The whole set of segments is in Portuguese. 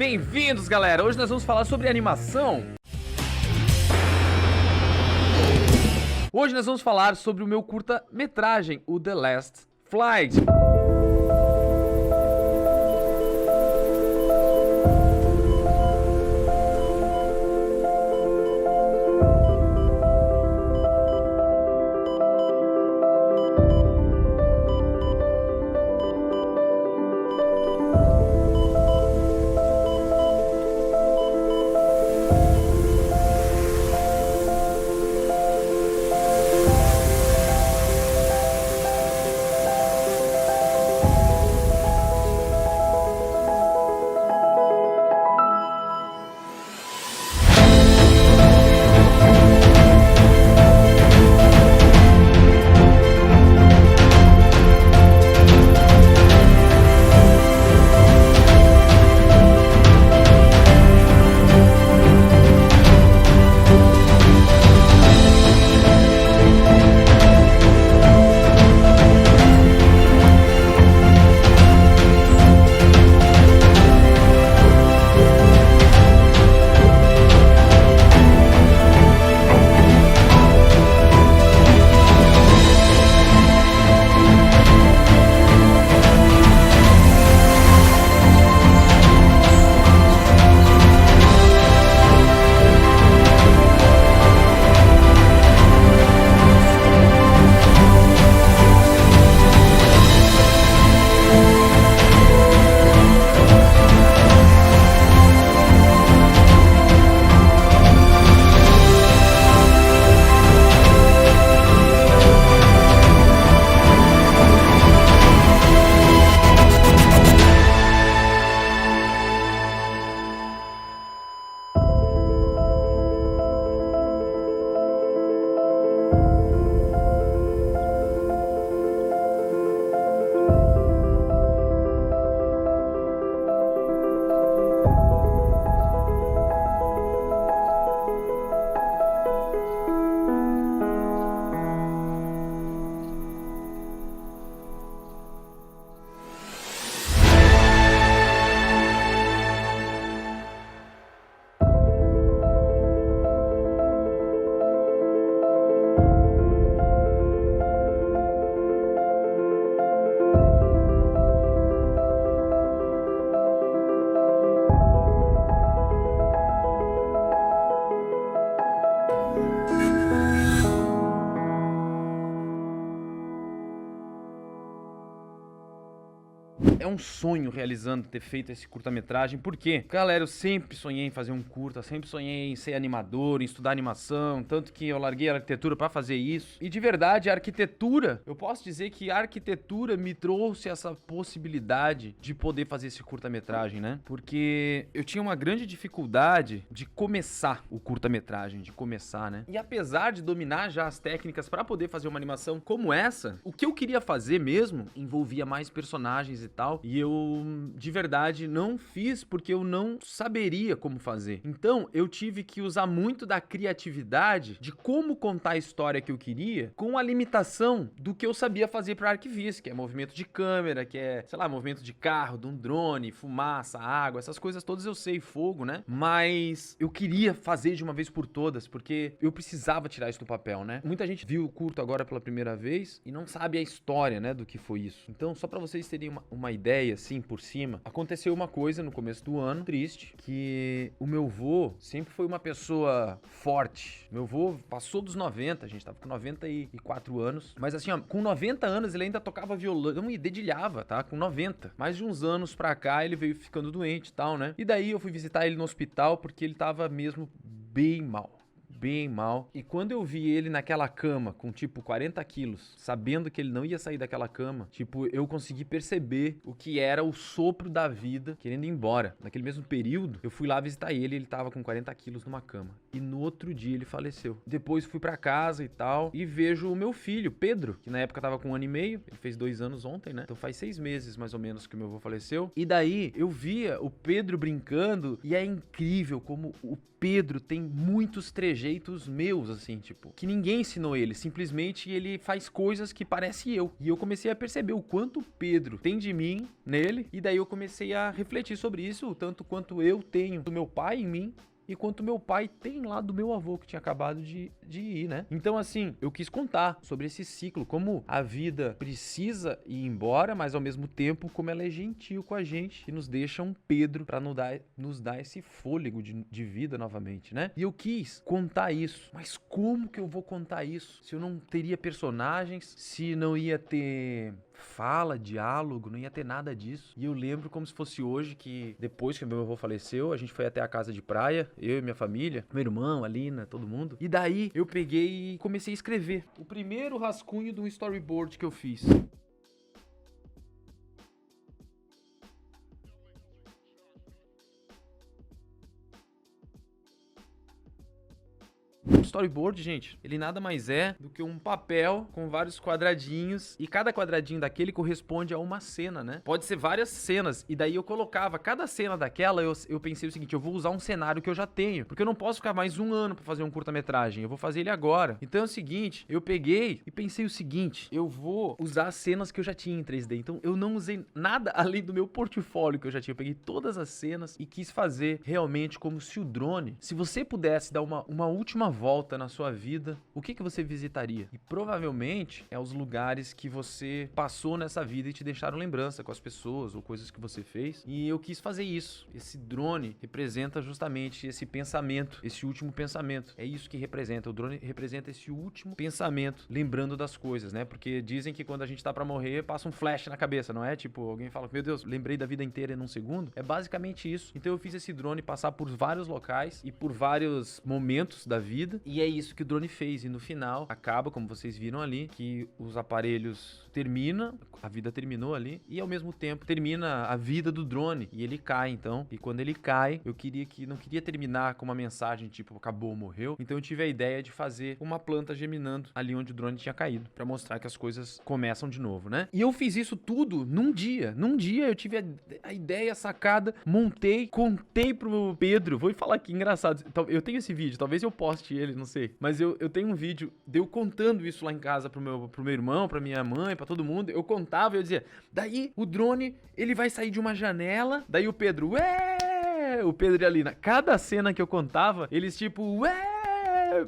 Bem-vindos, galera! Hoje nós vamos falar sobre animação. Hoje nós vamos falar sobre o meu curta-metragem, o The Last Flight. É um sonho realizando ter feito esse curta-metragem, porque, galera, eu sempre sonhei em fazer um curta, sempre sonhei em ser animador, em estudar animação, tanto que eu larguei a arquitetura pra fazer isso. E de verdade, a arquitetura, eu posso dizer que a arquitetura me trouxe essa possibilidade de poder fazer esse curta-metragem, né? Porque eu tinha uma grande dificuldade de começar o curta-metragem, né? E apesar de dominar já as técnicas pra poder fazer uma animação como essa, o que eu queria fazer mesmo envolvia mais personagens e tal, e eu de verdade não fiz porque eu não saberia como fazer. Então eu tive que usar muito da criatividade de como contar a história que eu queria com a limitação do que eu sabia fazer para arquivista, que é movimento de câmera, que é, sei lá, movimento de carro, de um drone, fumaça, água, essas coisas todas eu sei, fogo, né? Mas eu queria fazer de uma vez por todas, porque eu precisava tirar isso do papel, né? Muita gente viu o curto agora pela primeira vez e não sabe a história, né, do que foi isso. Então, só para vocês terem uma ideia, assim, por cima, aconteceu uma coisa no começo do ano, triste, que o meu vô sempre foi uma pessoa forte. Meu vô passou dos 90, a gente tava com 94 anos, mas assim, ó, com 90 anos ele ainda tocava violão e dedilhava, tá? Com 90. Mais de uns anos pra cá ele veio ficando doente e tal, né? E daí eu fui visitar ele no hospital porque ele tava mesmo bem mal. Bem mal. E quando eu vi ele naquela cama com tipo 40 quilos, sabendo que ele não ia sair daquela cama, tipo, eu consegui perceber o que era o sopro da vida querendo ir embora. Naquele mesmo período, eu fui lá visitar ele e ele tava com 40 quilos numa cama. E no outro dia ele faleceu. Depois fui pra casa e tal, e vejo o meu filho, Pedro, que na época tava com 1 ano e meio, ele fez 2 anos ontem, né? Então faz 6 meses mais ou menos que o meu avô faleceu. E daí eu via o Pedro brincando e é incrível como o Pedro tem muitos trejeitos jeitos meus, assim, tipo, que ninguém ensinou ele, simplesmente ele faz coisas que parece eu. E eu comecei a perceber o quanto o Pedro tem de mim nele, e daí eu comecei a refletir sobre isso, o tanto quanto eu tenho do meu pai em mim, e quanto meu pai tem lá do meu avô que tinha acabado de ir, né? Então, assim, eu quis contar sobre esse ciclo, como a vida precisa ir embora, mas ao mesmo tempo como ela é gentil com a gente e nos deixa um Pedro pra nos dar esse fôlego de vida novamente, né? E eu quis contar isso, mas como que eu vou contar isso? Se eu não teria personagens, se não ia ter fala, diálogo, não ia ter nada disso. E eu lembro como se fosse hoje que depois que meu avô faleceu, a gente foi até a casa de praia, eu e minha família, meu irmão, a Lina, todo mundo. E daí eu peguei e comecei a escrever o primeiro rascunho de um storyboard que eu fiz. O storyboard, gente, ele nada mais é do que um papel com vários quadradinhos e cada quadradinho daquele corresponde a uma cena, né? Pode ser várias cenas e daí eu colocava cada cena daquela, eu pensei o seguinte, eu vou usar um cenário que eu já tenho, porque eu não posso ficar mais um ano pra fazer um curta-metragem, eu vou fazer ele agora. Então é o seguinte, eu peguei e pensei o seguinte, eu vou usar as cenas que eu já tinha em 3D, então eu não usei nada além do meu portfólio que eu já tinha, eu peguei todas as cenas e quis fazer realmente como se o drone, se você pudesse dar uma última volta na sua vida, o que você visitaria? E provavelmente é os lugares que você passou nessa vida e te deixaram lembrança com as pessoas ou coisas que você fez. E eu quis fazer isso. Esse drone representa justamente esse pensamento, esse último pensamento. É isso que representa. O drone representa esse último pensamento, lembrando das coisas, né? Porque dizem que quando a gente tá pra morrer, passa um flash na cabeça, não é? Tipo, alguém fala, meu Deus, lembrei da vida inteira em um segundo. É basicamente isso. Então eu fiz esse drone passar por vários locais e por vários momentos da vida. E é isso que o drone fez. E no final, acaba, como vocês viram ali, que os aparelhos terminam, a vida terminou ali, e ao mesmo tempo termina a vida do drone. E ele cai, então. E quando ele cai, eu não queria terminar com uma mensagem tipo, acabou, morreu. Então eu tive a ideia de fazer uma planta geminando ali onde o drone tinha caído, pra mostrar que as coisas começam de novo, né? E eu fiz isso tudo num dia. Num dia eu tive a ideia, a sacada, montei, contei pro Pedro. Vou falar aqui, engraçado. Eu tenho esse vídeo, talvez eu poste ele, não sei. Mas eu tenho um vídeo de eu contando isso lá em casa pro meu irmão, pra minha mãe, pra todo mundo. Eu contava e eu dizia, daí o drone, ele vai sair de uma janela. Daí o Pedro, ué! O Pedro e a Lina. Cada cena que eu contava, eles tipo, ué!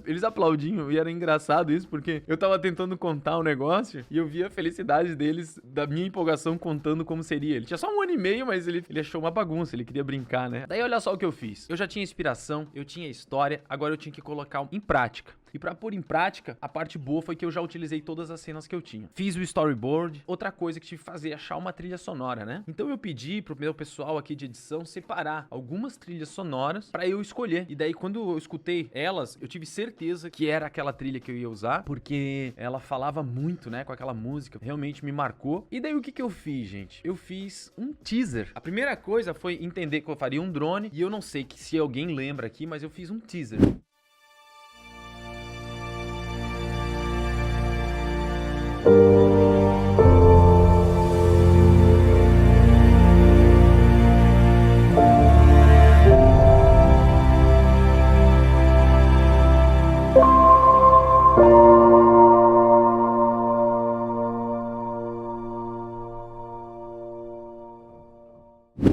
Eles aplaudiam e era engraçado isso, porque eu tava tentando contar um negócio e eu via a felicidade deles, da minha empolgação contando como seria. Ele tinha só 1 ano e meio, mas ele achou uma bagunça, ele queria brincar, né? Daí olha só o que eu fiz. Eu já tinha inspiração, eu tinha história, agora eu tinha que colocar em prática. E pra pôr em prática, a parte boa foi que eu já utilizei todas as cenas que eu tinha. Fiz o storyboard. Outra coisa que tive que fazer é achar uma trilha sonora, né? Então eu pedi pro meu pessoal aqui de edição separar algumas trilhas sonoras pra eu escolher. E daí quando eu escutei elas, eu tive certeza que era aquela trilha que eu ia usar, porque ela falava muito, né, com aquela música. Realmente me marcou. E daí o que eu fiz, gente? Eu fiz um teaser. A primeira coisa foi entender que eu faria um drone. E eu não sei se alguém lembra aqui, mas eu fiz um teaser.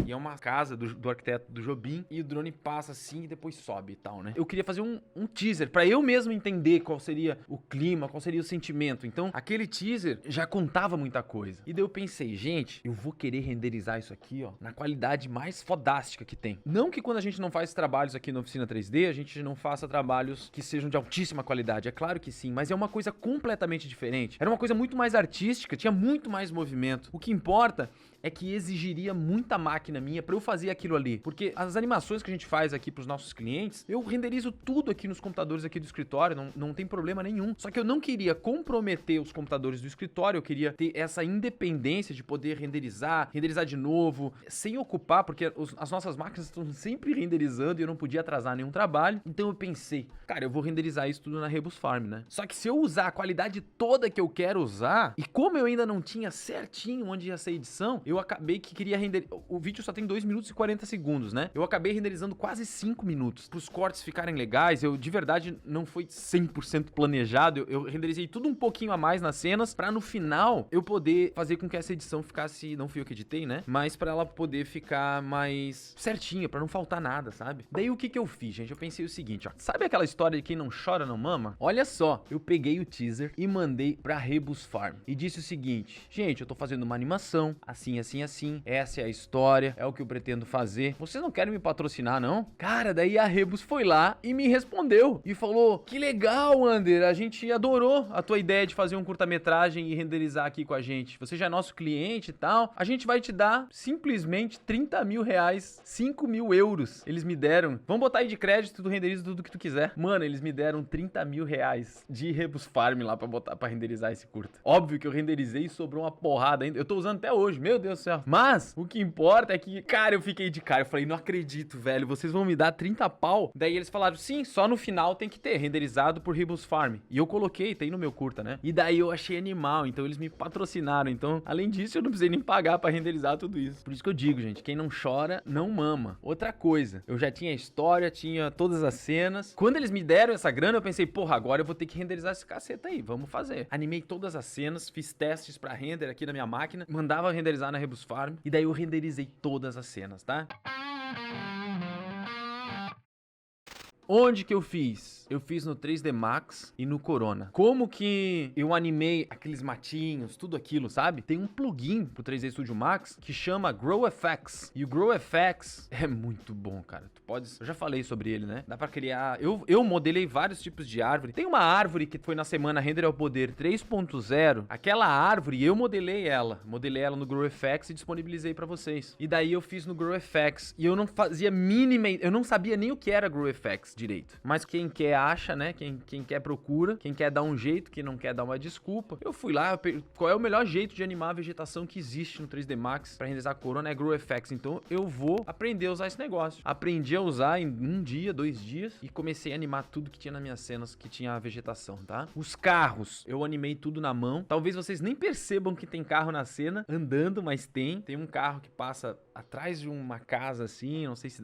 E é uma casa do arquiteto do Jobim, e o drone passa assim e depois sobe e tal, né? Eu queria fazer um teaser pra eu mesmo entender qual seria o clima, qual seria o sentimento. Então, aquele teaser já contava muita coisa. E daí eu pensei, gente, eu vou querer renderizar isso aqui, ó, na qualidade mais fodástica que tem. Não que quando a gente não faz trabalhos aqui na oficina 3D, a gente não faça trabalhos que sejam de altíssima qualidade. É claro que sim, mas é uma coisa completamente diferente. Era uma coisa muito mais artística, tinha muito mais movimento. O que importa é que exigiria muita máquina minha pra eu fazer aquilo ali. Porque as animações que a gente faz aqui pros nossos clientes, eu renderizo tudo aqui nos computadores aqui do escritório, não tem problema nenhum. Só que eu não queria comprometer os computadores do escritório, eu queria ter essa independência de poder renderizar de novo, sem ocupar, porque as nossas máquinas estão sempre renderizando e eu não podia atrasar nenhum trabalho. Então eu pensei, cara, eu vou renderizar isso tudo na Rebus Farm, né? Só que se eu usar a qualidade toda que eu quero usar, e como eu ainda não tinha certinho onde ia ser a edição, eu acabei que queria renderizar. O vídeo só tem 2 minutos e 40 segundos, né? Eu acabei renderizando quase 5 minutos. Pros cortes ficarem legais, eu de verdade não foi 100% planejado. Eu renderizei tudo um pouquinho a mais nas cenas pra no final eu poder fazer com que essa edição ficasse. Não fui eu que editei, né? Mas pra ela poder ficar mais certinha, pra não faltar nada, sabe? Daí o que eu fiz, gente? Eu pensei o seguinte, ó. Sabe aquela história de quem não chora não mama? Olha só, eu peguei o teaser e mandei pra Rebus Farm. E disse o seguinte: gente, eu tô fazendo uma animação, assim, assim, assim. Essa é a história, é o que eu pretendo fazer. Vocês não querem me patrocinar, não? Cara, daí a Rebus foi lá e me respondeu. E falou: que legal, Ander, a gente adorou a tua ideia de fazer um curta-metragem e renderizar aqui com a gente. Você já é nosso cliente e tal. A gente vai te dar simplesmente 30 mil reais, 5 mil euros. Eles me deram. Vamos botar aí de crédito, tu renderiza tudo que tu quiser. Mano, eles me deram 30 mil reais de Rebus Farm lá pra botar, pra renderizar esse curta. Óbvio que eu renderizei e sobrou uma porrada ainda. Eu tô usando até hoje, meu Deus do céu. Mas o que importa é que, cara, eu fiquei de cara. Eu falei, não acredito, velho. Vocês vão me dar 30 pau? Daí eles falaram, sim, só no final tem que ter, renderizado por Rebus Farm. E eu coloquei, tem no meu curta, né? E daí eu achei animal, então eles me patrocinaram. Então, além disso, eu não precisei nem pagar pra renderizar tudo isso. Por isso que eu digo, gente, quem não chora, não mama. Outra coisa, eu já tinha a história, tinha todas as cenas. Quando eles me deram essa grana, eu pensei, porra, agora eu vou ter que renderizar esse caceta aí, vamos fazer. Animei todas as cenas, fiz testes pra render aqui na minha máquina, mandava renderizar na Rebus Farm, e daí eu renderizei todas as cenas, tá? Onde que eu fiz? Eu fiz no 3D Max e no Corona. Como que eu animei aqueles matinhos, tudo aquilo, sabe? Tem um plugin pro 3D Studio Max que chama GrowFX. E o GrowFX é muito bom, cara. Tu podes... Eu já falei sobre ele, né? Dá pra criar... Eu modelei vários tipos de árvore. Tem uma árvore que foi na semana Render ao Poder 3.0. Aquela árvore, eu modelei ela. Modelei ela no GrowFX e disponibilizei pra vocês. E daí eu fiz no GrowFX. E eu não fazia mínima... Eu não sabia nem o que era GrowFX direito. Mas quem quer acha, né? Quem quer procura. Quem quer dar um jeito, quem não quer dar uma desculpa. Eu fui lá, qual é o melhor jeito de animar a vegetação que existe no 3D Max pra renderizar a Corona? É GrowFX. Então eu vou aprender a usar esse negócio. Aprendi a usar em 1 dia, 2 dias e comecei a animar tudo que tinha nas minhas cenas que tinha a vegetação, tá? Os carros, eu animei tudo na mão. Talvez vocês nem percebam que tem carro na cena andando, mas tem. Tem um carro que passa atrás de uma casa assim, não sei se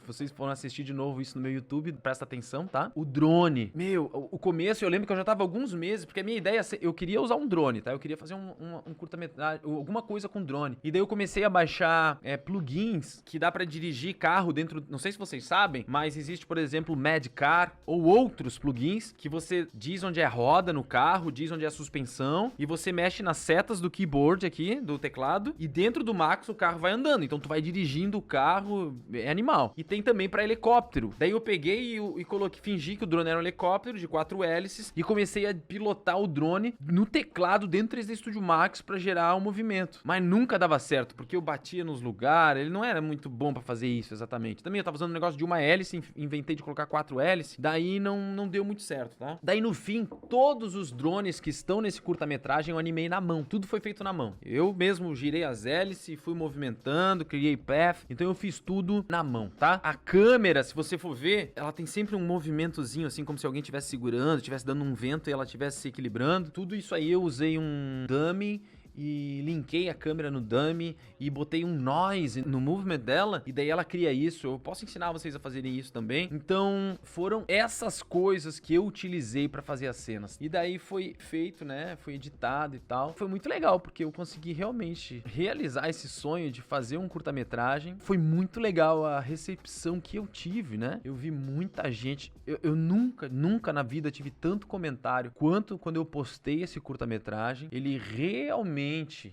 vocês foram assistir de novo isso no meu YouTube, presta atenção, tá? O drone, meu, o começo eu lembro que eu já tava alguns meses, porque a minha ideia, eu queria usar um drone, tá? Eu queria fazer um curta-metragem, alguma coisa com drone. E daí eu comecei a baixar plugins que dá pra dirigir carro dentro, não sei se vocês sabem, mas existe, por exemplo, o Madcar ou outros plugins que você diz onde é roda no carro, diz onde é a suspensão e você mexe nas setas do keyboard aqui, do teclado, e dentro do Max o carro vai andando. Então tu vai dirigindo o carro, é animal. E tem também pra helicóptero. Daí eu peguei e coloquei, fingi que o drone era um helicóptero de 4 hélices e comecei a pilotar o drone no teclado dentro do 3D Studio Max pra gerar o movimento. Mas nunca dava certo, porque eu batia nos lugares, ele não era muito bom pra fazer isso exatamente. Também eu tava usando um negócio de uma hélice, inventei de colocar 4 hélices, daí não deu muito certo, tá? Daí no fim, todos os drones que estão nesse curta-metragem eu animei na mão. Tudo foi feito na mão. Eu mesmo girei as hélices, fui movimentando, criei path, então eu fiz tudo na mão, tá? A câmera, se você for ver, ela tem sempre um movimentozinho, assim, como se alguém estivesse segurando, estivesse dando um vento e ela estivesse se equilibrando. Tudo isso aí eu usei um dummy e linkei a câmera no dummy e botei um noise no movement dela e daí ela cria isso. Eu posso ensinar vocês a fazerem isso também. Então foram essas coisas que eu utilizei pra fazer as cenas. E daí foi feito, né? Foi editado e tal. Foi muito legal porque eu consegui realmente realizar esse sonho de fazer um curta-metragem. Foi muito legal a recepção que eu tive, né? Eu vi muita gente. Eu nunca na vida tive tanto comentário quanto quando eu postei esse curta-metragem. Ele realmente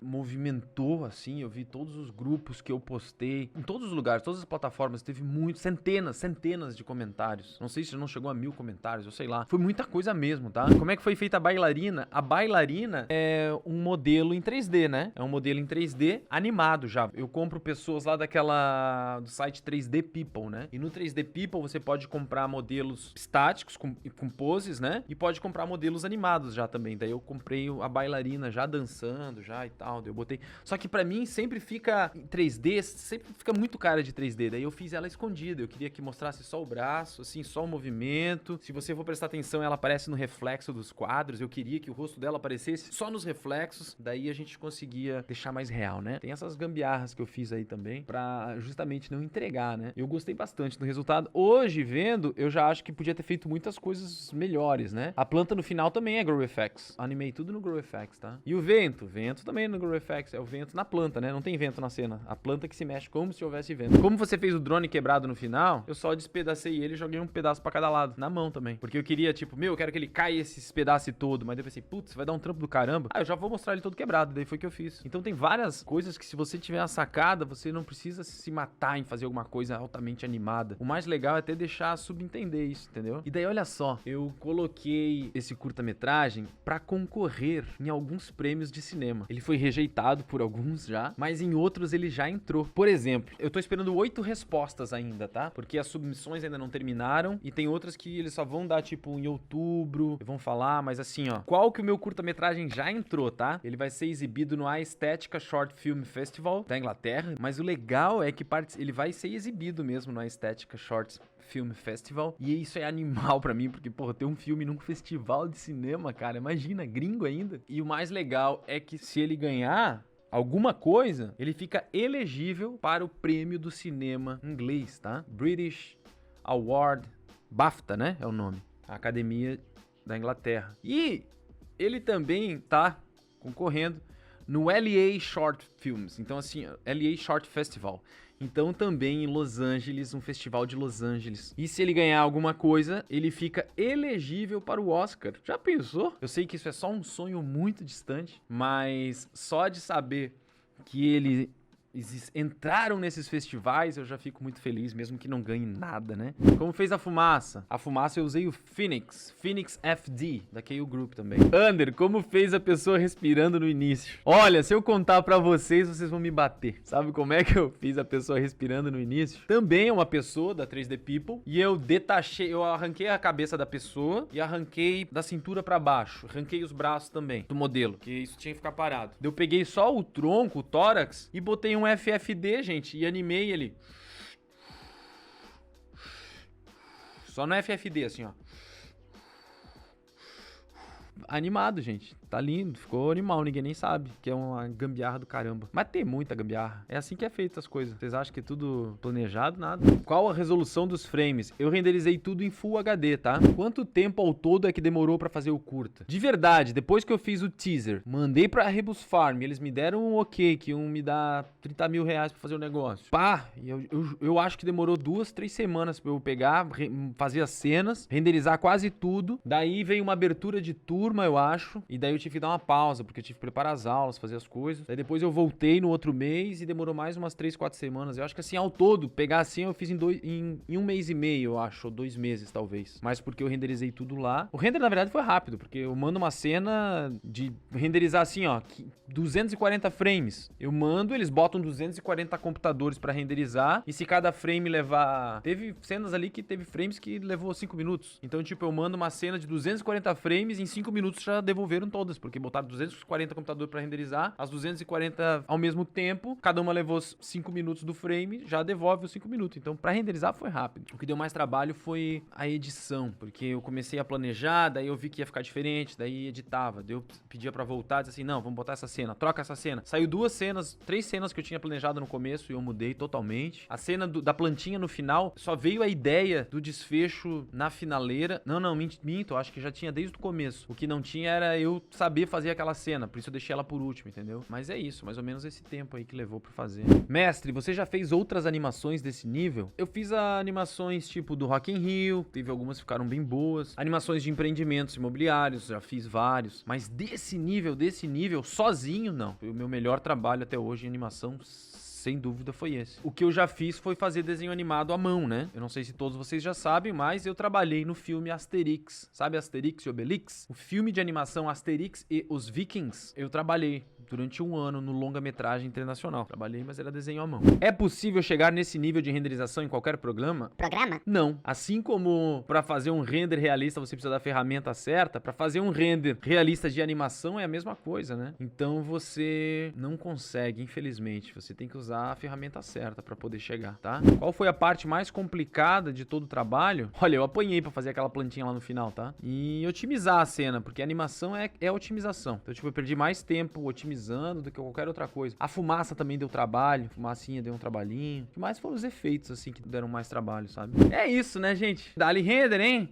movimentou, assim, eu vi todos os grupos que eu postei, em todos os lugares, todas as plataformas, teve centenas de comentários. Não sei se não chegou a 1000 comentários, eu sei lá. Foi muita coisa mesmo, tá? Como é que foi feita a bailarina? A bailarina é um modelo em 3D, né? É um modelo em 3D animado já. Eu compro pessoas lá do site 3D People, né? E no 3D People você pode comprar modelos estáticos com poses, né? E pode comprar modelos animados já também. Daí eu comprei a bailarina já dançando fazendo já e tal, daí eu botei. Só que pra mim sempre fica em 3D, sempre fica muito cara de 3D, daí eu fiz ela escondida, eu queria que mostrasse só o braço, assim, só o movimento. Se você for prestar atenção, ela aparece no reflexo dos quadros, eu queria que o rosto dela aparecesse só nos reflexos, daí a gente conseguia deixar mais real, né? Tem essas gambiarras que eu fiz aí também, pra justamente não entregar, né? Eu gostei bastante do resultado. Hoje, vendo, eu já acho que podia ter feito muitas coisas melhores, né? A planta no final também é GrowFX. Animei tudo no GrowFX, tá? E o vento? Vento também é no GrowFX. É o vento na planta, né? Não tem vento na cena. A planta que se mexe como se houvesse vento. Como você fez o drone quebrado no final, eu só despedacei ele e joguei um pedaço pra cada lado. Na mão também. Porque eu queria, tipo, eu quero que ele caia esse pedaço todo. Mas daí eu pensei, putz, vai dar um trampo do caramba. Ah, eu já vou mostrar ele todo quebrado. Daí foi o que eu fiz. Então tem várias coisas que se você tiver uma sacada, você não precisa se matar em fazer alguma coisa altamente animada. O mais legal é até deixar subentender isso, entendeu? E daí, olha só, eu coloquei esse curta-metragem pra concorrer em alguns prêmios de cinema. Ele foi rejeitado por alguns já, mas em outros ele já entrou. Por exemplo, eu tô esperando 8 respostas ainda, tá? Porque as submissões ainda não terminaram e tem outras que eles só vão dar, tipo, em outubro, vão falar, mas assim, ó, qual que o meu curta-metragem já entrou, tá? Ele vai ser exibido no Aesthetica Short Film Festival da Inglaterra, mas o legal é que ele vai ser exibido mesmo no Aesthetica Short Film Festival, e isso é animal pra mim, porque, porra, ter um filme num festival de cinema, cara, imagina, gringo ainda. E o mais legal é que se ele ganhar alguma coisa, ele fica elegível para o prêmio do cinema inglês, tá? British Award, BAFTA, né? É o nome. A Academia da Inglaterra. E ele também tá concorrendo no LA Short Films. Então, assim, LA Short Festival. Então, também em Los Angeles, um festival de Los Angeles. E se ele ganhar alguma coisa, ele fica elegível para o Oscar. Já pensou? Eu sei que isso é só um sonho muito distante, mas só de saber que ele entraram nesses festivais, eu já fico muito feliz, mesmo que não ganhe nada, né? Como fez a fumaça? A fumaça eu usei o Phoenix FD, da KU Group também. Ander, como fez a pessoa respirando no início? Olha, se eu contar pra vocês, vocês vão me bater. Sabe como é que eu fiz a pessoa respirando no início? Também é uma pessoa da 3D People, e eu eu arranquei a cabeça da pessoa e arranquei da cintura pra baixo. Arranquei os braços também, do modelo, que isso tinha que ficar parado. Eu peguei só o tronco, o tórax, e botei um FFD, gente, e animei ele. Só no FFD, assim, ó. Animado, gente. Tá lindo, ficou animal, ninguém nem sabe que é uma gambiarra do caramba. Mas tem muita gambiarra. É assim que é feito as coisas. Vocês acham que é tudo planejado? Nada. Qual a resolução dos frames? Eu renderizei tudo em Full HD, tá? Quanto tempo ao todo é que demorou pra fazer o curta? De verdade, depois que eu fiz o teaser, mandei pra Rebus Farm, eles me deram um ok, que iam me dar 30 mil reais pra fazer o negócio. Pá, eu acho que demorou 2, 3 semanas pra eu pegar, fazer as cenas, renderizar quase tudo. Daí veio uma abertura de turma, eu acho, e daí eu tive que dar uma pausa, porque eu tive que preparar as aulas, fazer as coisas. Daí depois eu voltei no outro mês e demorou mais umas 3, 4 semanas. Eu acho que assim, ao todo, pegar assim, eu fiz em um mês e meio, eu acho, ou 2 meses, talvez. Mas porque eu renderizei tudo lá. O render, na verdade, foi rápido, porque eu mando uma cena de renderizar assim, ó, 240 frames. Eu mando, eles botam 240 computadores pra renderizar, e se cada frame levar... Teve cenas ali que teve frames que levou 5 minutos. Então, tipo, eu mando uma cena de 240 frames, em 5 minutos já devolveram todas, porque botaram 240 computadores pra renderizar, as 240 ao mesmo tempo, cada uma levou 5 minutos do frame, já devolve os 5 minutos. Então, pra renderizar foi rápido. O que deu mais trabalho foi a edição, porque eu comecei a planejar, daí eu vi que ia ficar diferente, daí editava, daí eu pedia pra voltar, dizia assim, não, vamos botar essa cena, troca essa cena. Saiu 2 cenas, 3 cenas que eu tinha planejado no começo e eu mudei totalmente. A cena da plantinha no final, só veio a ideia do desfecho na finaleira. Não, minto, acho que já tinha desde o começo. O que não tinha era eu saber fazer aquela cena, por isso eu deixei ela por último, entendeu? Mas é isso, mais ou menos esse tempo aí que levou pra fazer. Mestre, você já fez outras animações desse nível? Eu fiz animações tipo do Rock in Rio, teve algumas que ficaram bem boas. Animações de empreendimentos imobiliários, já fiz vários. Mas desse nível, sozinho, não. Foi o meu melhor trabalho até hoje em animação, sem dúvida foi esse. O que eu já fiz foi fazer desenho animado à mão, né? Eu não sei se todos vocês já sabem, mas eu trabalhei no filme Asterix. Sabe Asterix e Obelix? O filme de animação Asterix e os Vikings, eu trabalhei durante um ano no longa-metragem internacional. Trabalhei, mas era desenho à mão. É possível chegar nesse nível de renderização em qualquer programa? Não. Assim como para fazer um render realista você precisa da ferramenta certa, para fazer um render realista de animação é a mesma coisa, né? Então você não consegue, infelizmente. Você tem que usar a ferramenta certa para poder chegar, tá? Qual foi a parte mais complicada de todo o trabalho? Olha, eu apanhei para fazer aquela plantinha lá no final, tá? E otimizar a cena, porque a animação é otimização. Então, tipo, eu perdi mais tempo otimizando do que qualquer outra coisa. A fumaça também deu trabalho, a fumacinha deu um trabalhinho. O que mais foram os efeitos, assim, que deram mais trabalho, sabe? É isso, né, gente? Dá-lhe render, hein?